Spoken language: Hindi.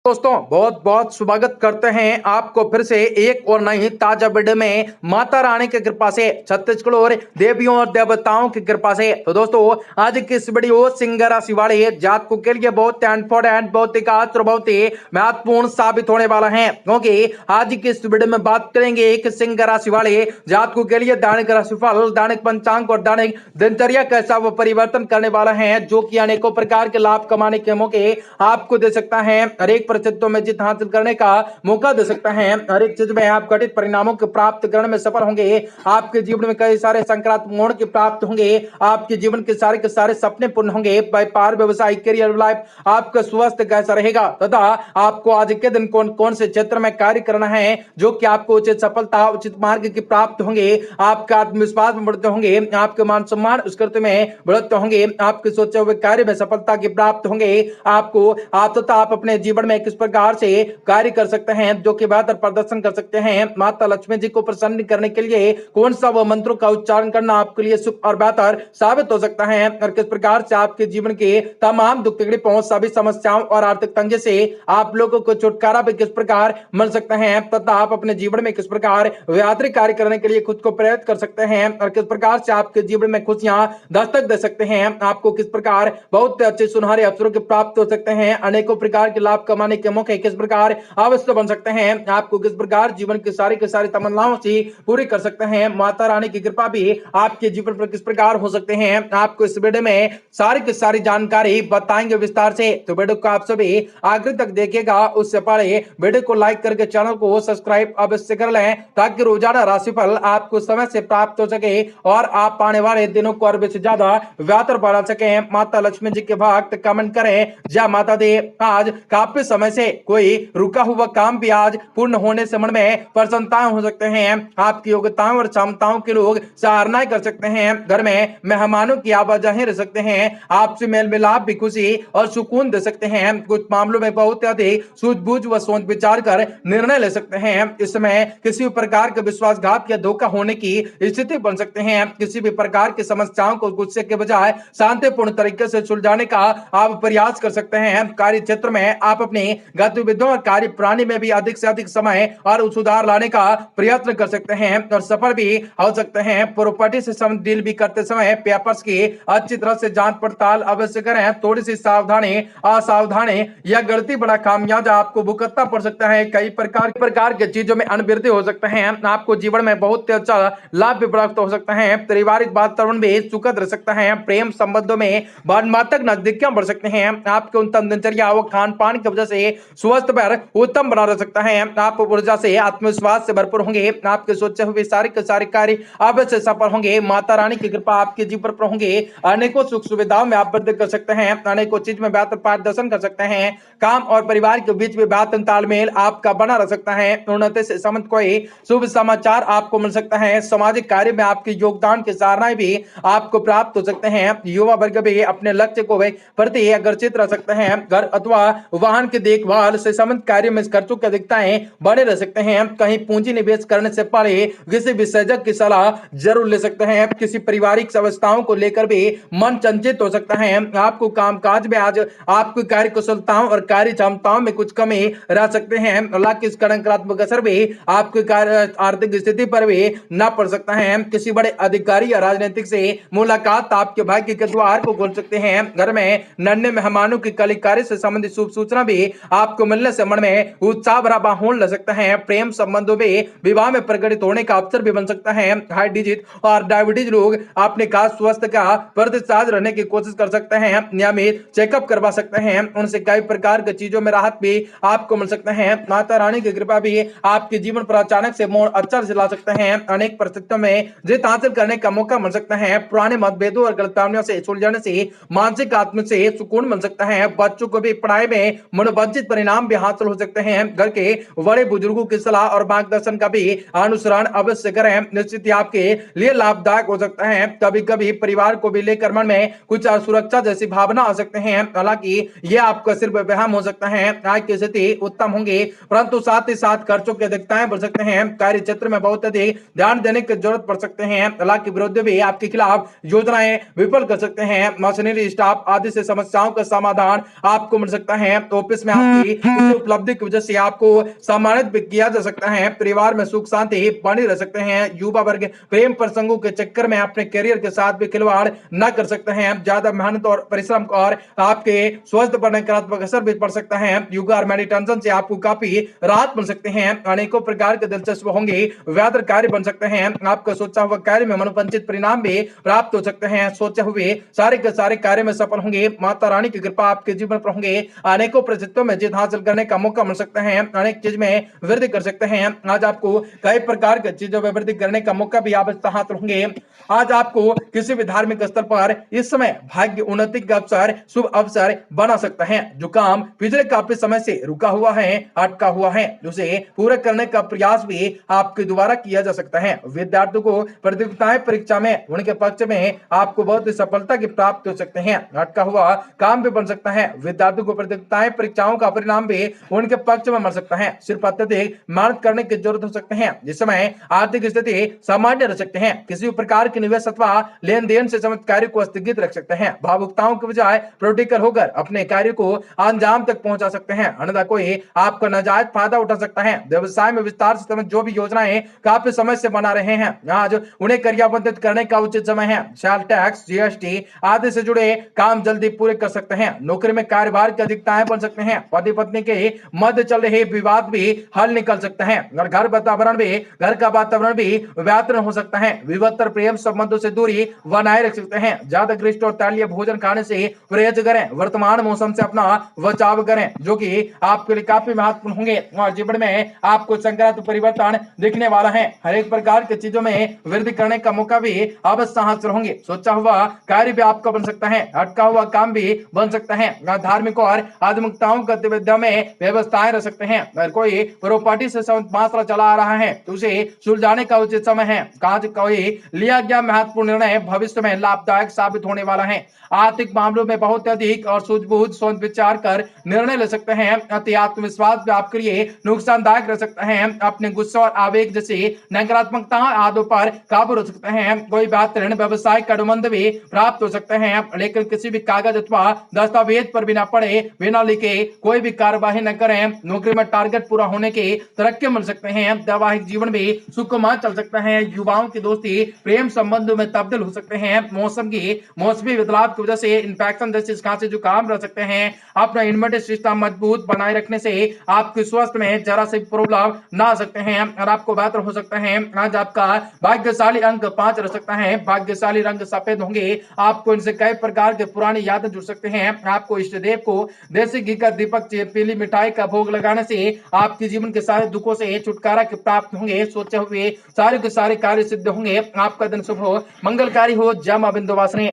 दोस्तों बहुत बहुत स्वागत करते हैं आपको फिर से एक और नई ताजा वीडियो में माता रानी की कृपा से छत्तीसगढ़ और देवियों और देवताओं की कृपा से। तो दोस्तों आज की इस वीडियो सिंह राशि वाले जातकों के लिए बहुत इंपॉर्टेंट, बहुत ही खास और बहुत ही महत्वपूर्ण साबित होने वाला है, क्योंकि आज की इस वीडियो में बात करेंगे कि सिंह राशि वाले जातकों के लिए दैनिक राशिफल, दैनिक पंचांग और दैनिक दिनचर्या कैसा वो परिवर्तन करने वाला है, जो कि अनेकों प्रकार के लाभ कमाने के मौके आपको दे सकता है, हर एक परिस्थितियों में जीत हासिल करने का मौका दे सकता है, हर एक चीज में आप कठिन परिणामों को प्राप्त करने में सफल होंगे, आपके जीवन में कई सारे सकारात्मक मोड़ के प्राप्त होंगे, आपके जीवन के सारे सपने पूर्ण होंगे, व्यापार व्यवसाय करियर लाइफ आपका स्वास्थ्य कैसा रहेगा तथा आपको आज के दिन कौन कौन से क्षेत्र में कार्य करना है जो कि आपको उचित सफलता उचित मार्ग की प्राप्त होंगे, आपका आत्मविश्वास में बढ़ते होंगे, आपके मान सम्मान उस कृत्य में बढ़ते होंगे, आपके सोचे हुए कार्य में सफलता की प्राप्त होंगे, आपको आप अपने जीवन में किस प्रकार से कार्य कर सकते हैं जो कि बेहतर प्रदर्शन कर सकते हैं, माता लक्ष्मी जी को प्रसन्न करने के लिए कौन सा वो मंत्रों का उच्चारण करना आपके लिए शुभ और बेहतर साबित हो सकता है, और किस प्रकार से आपके जीवन के तमाम दुख तकलीफों सभी समस्याओं और आर्थिक तंगे से आप लोगों को छुटकारा भी किस प्रकार मिल सकता है, तथा आप अपने जीवन में किस प्रकार बेहतरीन कार्य करने के लिए खुद को प्रेरित कर सकते हैं, और किस प्रकार से आपके जीवन में खुशियां दस्तक दे सकते हैं, आपको किस प्रकार बहुत अच्छे सुनहरे अवसरों के प्राप्त हो सकते हैं, अनेकों प्रकार के लाभ कमाने के मौके किस प्रकार अवश्य बन सकते हैं, आपको किस प्रकार जीवन की सारी तमन्नाओं से पूरी कर सकते हैं, माता रानी की कृपा भी आपके जीवन पर किस प्रकार हो सकते हैं, आपको इस वीडियो में सारी की सारी जानकारी बताएंगे विस्तार से। तो वीडियो को आप सभी आखिर तक देखिएगा, उससे पहले वीडियो को लाइक करके चैनल को सब्सक्राइब अवश्य कर लें ताकि रोजाना राशिफल आपको समय से प्राप्त हो सके और आप आने वाले दिनों को और से ज्यादा बेहतर बना सके। माता लक्ष्मी जी के भक्त कमेंट करें जय माता दी। आज काफी समय से कोई रुका हुआ काम भी आज पूर्ण होने से मन में प्रसन्नताएं हो सकते हैं, आपकी योग्यताओं और क्षमताओं के लोग सराहना कर सकते हैं, घर में मेहमानों की आवाजाही रह सकते हैं, आपसे मेल मिलाप भी खुशी और सुकून दे सकते हैं, कुछ मामलों में बहुत अधिक सूझबूझ व सोच विचार कर निर्णय ले सकते हैं, इस समय किसी भी प्रकार के विश्वासघात या धोखा होने की स्थिति बन सकते हैं, किसी भी प्रकार की समस्याओं को गुस्से के बजाय शांतिपूर्ण तरीके से सुलझाने का आप प्रयास कर सकते हैं, कार्य क्षेत्र में आप अपनी गतिविधियों और कार्य प्रणाली में भी अधिक से अधिक समय और सुधार लाने का प्रयत्न कर सकते हैं और सफल भी हो सकते हैं, प्रॉपर्टी से संबंधित डील भी करते समय पेपर्स की अच्छी तरह से जांच पड़ताल अवश्य करें, थोड़ी सी सावधानी असावधानी या गलती बड़ा खामियाजा आपको भुगतना पड़ सकता है, कई प्रकार के चीजों में अनवृद्धि हो सकते हैं, आपको जीवन में बहुत अच्छा लाभ भी प्राप्त हो सकता है, पारिवारिक वातावरण भी सुखद रह सकता है, प्रेम संबंधों में भावनात्मक नजदीकियां बढ़ सकते हैं, आपके उत्तम दिनचर्या व खान पान की वजह से स्वस्थ पर उत्तम बना रह सकता है, आप ऊर्जा से आत्मविश्वास से भरपूर होंगे, आपके सोचे हुए सारे कार्य अवश्य सफल होंगे, माता रानी की कृपा आपके जीवन पर होंगे, अनेकों सुख सुविधाओं में आप वृद्धि कर सकते हैं, अनेकों चीज में बेहतर प्रदर्शन कर सकते हैं, काम और परिवार के बीच में बेहतर तालमेल आपका बना रह सकता है, उन्नति से संबंधित कोई शुभ समाचार आपको मिल सकता है, सामाजिक कार्य में आपके योगदान की सराहना भी आपको प्राप्त हो सकते हैं, युवा वर्ग भी अपने लक्ष्य को प्रति आकर्षित रह सकते हैं, घर अथवा वाहन की देखभाल से संबंधित कार्य में खर्चों की अधिकताएं बने रह सकते हैं, कहीं पूंजी निवेश करने से पहले किसी विशेषज्ञ की सलाह जरूर ले सकते हैं, किसी पारिवारिक समस्याओं को लेकर भी मन चंचित हो सकता है, आपको कामकाज में आज आपकी कार्य कुशलताओं और कार्य क्षमताओं में कुछ कमी रह सकते हैं, हालांकि इसका नकारात्मक असर भी आपकी कार्य आर्थिक स्थिति पर भी न पड़ सकता है, किसी बड़े अधिकारी या राजनीतिक से मुलाकात आपके भाग्य के द्वार को खोल सकते हैं, घर में नन्हे मेहमानों की कलिकारी से संबंधित शुभ सूचना भी आपको मिलने से मन में उत्साह भरा माहौल लग सकता है, प्रेम संबंधों में विवाह में प्रकटित होने का अवसर भी बन सकता है, हाई डिजिट और डायबिटीज लोग अपने खास स्वास्थ्य का प्रतिसाद रहने की कोशिश कर सकते हैं, नियमित चेकअप करवा सकते हैं, उनसे कई प्रकार की चीजों में राहत भी आपको मिल सकता है, माता रानी की कृपा भी आपके जीवन पर अचानक से मोड़ अच्छा ला सकते हैं, अनेक परिस्थितियों में जीत हासिल करने का मौका मिल सकता है, पुराने मतभेदों और गलतफहमियों से सुलझाने से मानसिक आत्म से सुकून मिल सकता है, बच्चों को भी पढ़ाई में मनोवांछित परिणाम भी हासिल हो सकते हैं, घर के बड़े बुजुर्गों की सलाह और मार्गदर्शन का भी अनुसरण अवश्य करें, निश्चित ही आपके लिए लाभदायक हो सकता है, कभी कभी परिवार को भी लेकर मन में कुछ असुरक्षा जैसी भावना आ सकते हैं, हालांकि यह आपका सिर्फ वहम हो सकता है, आय की स्थिति उत्तम होंगी परंतु साथ ही साथ खर्चों की अधिकताएं बढ़ सकते हैं, कार्य क्षेत्र में बहुत अधिक ध्यान देने की जरूरत पड़ सकते हैं, हालांकि विरोधी भी आपके खिलाफ योजनाएं विफल कर सकते हैं, मशीनरी स्टाफ आदि से समस्याओं का समाधान आपको मिल सकता है, ऑफिस जिसमें आपकी किसी उपलब्धि की वजह से आपको सम्मानित भी किया जा सकता है। परिवार में सुख शांति बनी रह सकते हैं। युवा वर्ग प्रेम प्रसंगों के चक्कर में अपने करियर के साथ भी खिलवाड़ न कर सकते हैं। ज्यादा मेहनत और परिश्रम और आपके स्वास्थ्य पर नकारात्मक असर भी पड़ सकता है। योगा और मेडिटेशन से आपको काफी राहत मिल सकते हैं। अनेकों प्रकार के दिलचस्प होंगे, व्याधर कार्य बन सकते हैं। आपका सोचा हुआ कार्य में मनोवांछित परिणाम भी प्राप्त हो सकते हैं। सोचे हुए सारे के सारे कार्य में सफल होंगे। माता रानी की कृपा आपके जीवन पर होंगे। अनेकों परिस्थितियों में जीत हासिल करने का मौका मिल सकता है। अनेक चीज में वृद्धि कर सकते हैं। आज आपको कई प्रकार की चीजों में वृद्धि करने का मौका भी आप हासिल होंगे। आज आपको किसी भी धार्मिक स्थल पर इस समय भाग्य उन्नति का अवसर, शुभ अवसर बना सकता है। जो काम पिछले काफी समय से रुका हुआ है, अटका हुआ है, उसे पूरा करने का प्रयास भी आपके द्वारा किया जा सकता है। विद्यार्थियों को प्रतियोगिताएं परीक्षा में उनके पक्ष में आपको बहुत ही सफलता की प्राप्त हो सकते हैं। अटका हुआ काम भी बन सकता है। विद्यार्थियों को प्रतियोगिताएं परीक्षाओं का परिणाम भी उनके पक्ष में मिल सकता है। सिर्फ अत्यधिक मेहनत करने की जरूरत हो सकते हैं। जिस समय आर्थिक स्थिति सामान्य रह सकते हैं। किसी प्रकार के निवेश अथवा लेन देन से संबंधित कार्य को स्थगित रख सकते हैं। भावुकताओं के बजाय प्रोटिकल होकर अपने कार्य को अंजाम तक पहुंचा सकते हैं, अन्यथा कोई आपका नाजायज फायदा उठा सकता है। व्यवसाय में विस्तार से संबंधित जो भी योजनाएं काफी समय से बना रहे हैं, आज उन्हें क्रियान्वित करने का उचित समय है। सेल टैक्स, जीएसटी आदि से जुड़े काम जल्दी पूरे कर सकते हैं। नौकरी में कार्यभार की अधिकताएं बन सकते हैं। पति पत्नी के मध्य चल रहे विवाद भी हल निकल सकता है। घर का वातावरण भी व्यात्र हो सकता है। विवत्र प्रेम संबंधों से दूरी बनाए रख सकते हैं। ज्यादा ग्रिष्ट और तैलीय भोजन खाने से परहेज करें। वर्तमान मौसम से अपना बचाव करें, जो कि आपके लिए काफी महत्वपूर्ण होंगे और जीवन में आपको सकारात्मक परिवर्तन दिखने वाला है। हर एक प्रकार की चीजों में वृद्धि करने का मौका भी अवश्य हासिल होंगे। सोचा हुआ कार्य भी आपका बन सकता है। अटका हुआ काम भी बन सकता है। धार्मिक और आध्यात्मिकताओं गतिविधियों में व्यवस्थाएं रह सकते हैं। अगर कोई प्रॉपर्टी से संबंधित मामला चला आ रहा है तो उसे सुलझाने का उचित समय है। आज कोई लिया गया महत्वपूर्ण निर्णय भविष्य में लाभदायक साबित होने वाला है। आर्थिक मामलों में बहुत अधिक और सूझबूझ सोच विचार कर निर्णय ले सकते हैं। अति आत्मविश्वास भी आपके लिए नुकसानदायक रह सकता है। अपने गुस्सा और आवेग जैसे नकारात्मकता आदों पर काबू रख सकते हैं। कोई बेहतरीन व्यवसाय का अनुबंध भी प्राप्त हो सकते हैं, लेकिन किसी भी कागज अथवा दस्तावेज पर बिना पढ़े बिना लिखे कोई भी कार्यवाही न करें। नौकरी में टारगेट पूरा होने के तरक्की मिल सकते हैं। वैवाहिक जीवन भी सुखमय चल सकता है। युवाओं की दोस्ती प्रेम संबंधों में तब्दील हो सकते हैं। मौसमी बदलाव की वजह से इन्फेक्शन जैसे खांसी जुकाम रह सकते हैं। अपना इम्यूनिटी सिस्टम मजबूत बनाए रखने से आपके स्वास्थ्य में जरा सी प्रॉब्लम ना आ सकते हैं और आपको बेहतर हो सकता है। आज आपका भाग्यशाली अंक 5 रह सकता है। भाग्यशाली रंग सफेद होंगे। आपको इनसे कई प्रकार के पुरानी यादें जुड़ सकते हैं। आपको इष्ट देव को देसी घी का दीपक पीली मिठाई का भोग लगाने से आपके जीवन के सारे दुखों से छुटकारा प्राप्त होंगे। सोचे हुए सारे के सारे कार्य सिद्ध होंगे। आपका दिन शुभ हो, मंगलकारी हो। जय मां विंध्यवासिनी।